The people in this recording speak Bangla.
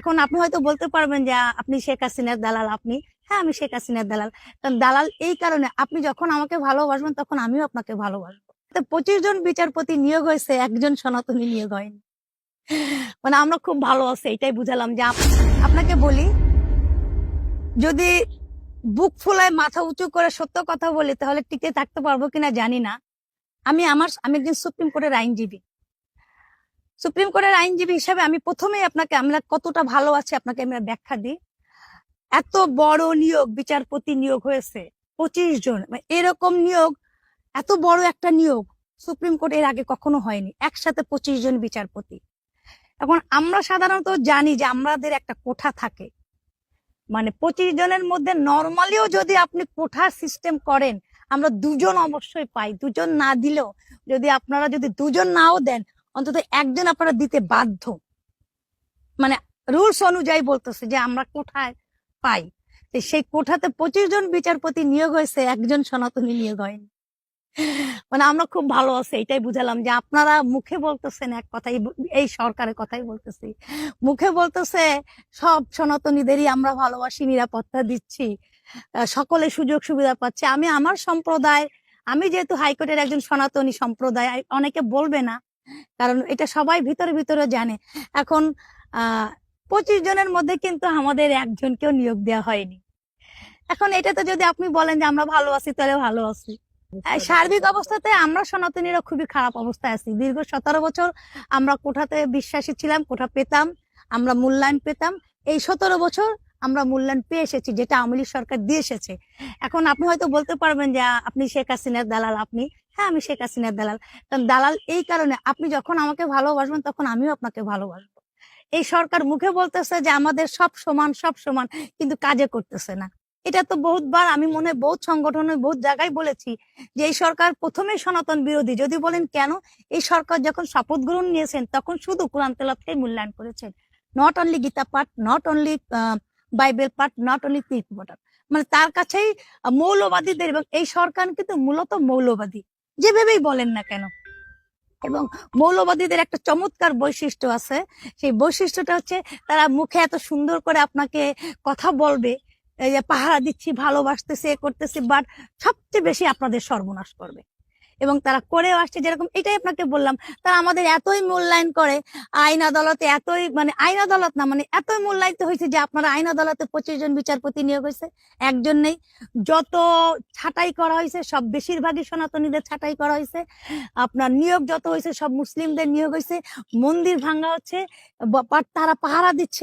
এখন আপনি হয়তো বলতে পারবেন যে আপনি শেখ হাসিনার দালাল। আপনি, হ্যাঁ, আমি শেখ হাসিনার দালাল। কারণ দালাল এই কারণে, আপনি যখন আমাকে ভালোবাসবেন তখন আমিও আপনাকে ভালোবাসবো। 25 জন বিচারপতি নিয়োগ হয়েছে, একজন সনাতনী নিয়োগ হয়নি। মানে আমরা খুব ভালো আছি, এটাই বুঝালাম যে আপনাকে বলি, যদি বুক ফুলায় মাথা উঁচু করে সত্য কথা বলি তাহলে টিকে থাকতে পারবো কিনা জানি না। আমি একজন সুপ্রিম কোর্টের আইনজীবী। সুপ্রিম কোর্টের আইনজীবী হিসাবে আমি প্রথমেই আপনাকে, আমরা কতটা ভালো আছি আপনাকে আমরা ব্যাখ্যা দিই। এত বড় নিয়োগ, বিচারপতি নিয়োগ হয়েছে 25 জন। এরকম নিয়োগ, এত বড় একটা নিয়োগ সুপ্রিম কোর্ট এর আগে কখনো হয়নি, একসাথে 25 জন বিচারপতি। এখন আমরা সাধারণত জানি যে আমাদের একটা কোঠা থাকে, মানে 25 জনের মধ্যে নর্মালিও যদি আপনি কোঠা সিস্টেম করেন, আমরা 2 জন অবশ্যই পাই। 2 জন না দিলেও, যদি আপনারা যদি 2 জন নাও দেন, অন্তত একজন আপনারা দিতে বাধ্য। মানে রুলস অনুযায়ী বলতেছে যে আমরা কোঠায় পাই। সেই কোঠাতে 25 জন বিচারপতি নিয়োগ হয়েছে, একজন সনাতনী নিয়োগ হয়নি। মানে আমরা খুব ভালো আছি, এটাই বুঝালাম যে আপনারা মুখে বলতেছেন এক কথাই, এই সরকারের কথাই বলতেছি, মুখে বলতেছে সব সনাতনীদেরই আমরা ভালোবাসি, নিরাপত্তা দিচ্ছি, সকলে সুযোগ সুবিধা পাচ্ছে। আমি আমার সম্প্রদায়, আমি যেহেতু হাইকোর্টের একজন সনাতনী সম্প্রদায়, অনেকে বলবে না, কারণ এটা সবাই ভিতরে ভিতরে জানে। এখন 25 জনের মধ্যে কিন্তু আমাদের একজনকেও নিয়োগ দেওয়া হয়নি। এখন এটাতে যদি আপনি বলেন যে আমরা ভালো আছি, তাহলে ভালো আছি। সার্বিক অবস্থাতে আমরা সনাতনীরা খুবই খারাপ অবস্থায় আছি। দীর্ঘ 17 বছর আমরা কোঠাতে বিশ্বাসী ছিলাম, কোঠা পেতাম, আমরা মূল্যায়ন পেতাম। এই 17 বছর আমরা মূল্যায়ন পেয়ে এসেছি, যেটা আওয়ামী লীগ সরকার দিয়ে এসেছে। এখন আপনি হয়তো বলতে পারবেন যে আপনি শেখ হাসিনার দালাল। আপনি, হ্যাঁ, আমি শেখ হাসিনার দালাল। কারণ দালাল এই কারণে, আপনি যখন আমাকে ভালোবাসবেন তখন আমিও আপনাকে ভালোবাসবো। এই সরকার মুখে বলতেছে যে আমাদের সব সমান, সব সমান, কিন্তু কাজে করতেছে না। এটা তো বহুতবার, আমি মনে হয় বহুত সংগঠনে বহুত জায়গায় বলেছি যে এই সরকার প্রথমে সনাতন বিরোধী। যদি বলেন কেন, এই সরকার যখন শপথ গ্রহণ নিয়েছেন তখন শুধু কোরআন তেলাওয়াতকে মূল্যায়ন করেছেন, নট অনলি গীতা পাঠ, নট অনলি বাইবেল পাঠ, নট অনলি তীর্থপাঠ। মানে তার কাছেই মৌলবাদীদের, এবং এই সরকার কিন্তু মূলত মৌলবাদী, যেভাবেই বলেন না কেন। এবং মৌলবাদীদের একটা চমৎকার বৈশিষ্ট্য আছে, সেই বৈশিষ্ট্যটা হচ্ছে তারা মুখে এত সুন্দর করে আপনাকে কথা বলবে, এই যে পাহারা দিচ্ছি, ভালোবাসতেছে, এ করতেছে, বাট সবচেয়ে বেশি আপনাদের সর্বনাশ করবে। এবং তারা করেও আসছে। যেরকম এটাই আপনাকে বললাম, তারা আমাদের এতই মূল্যায়ন করে, আইন আদালতে এতই, মানে আইন আদালত না, মানে এতই মূল্যায়িত হয়েছে যে আপনারা আইন আদালতে 25 জন বিচারপতি নিয়োগ হয়েছে, একজন নেই। যত ছাঁটাই করা হয়েছে সব বেশিরভাগই সনাতনীদের ছাঁটাই করা হয়েছে। আপনার নিয়োগ যত হয়েছে সব মুসলিমদের নিয়োগ হয়েছে। মন্দির ভাঙা হচ্ছে, তারা পাহারা দিচ্ছে।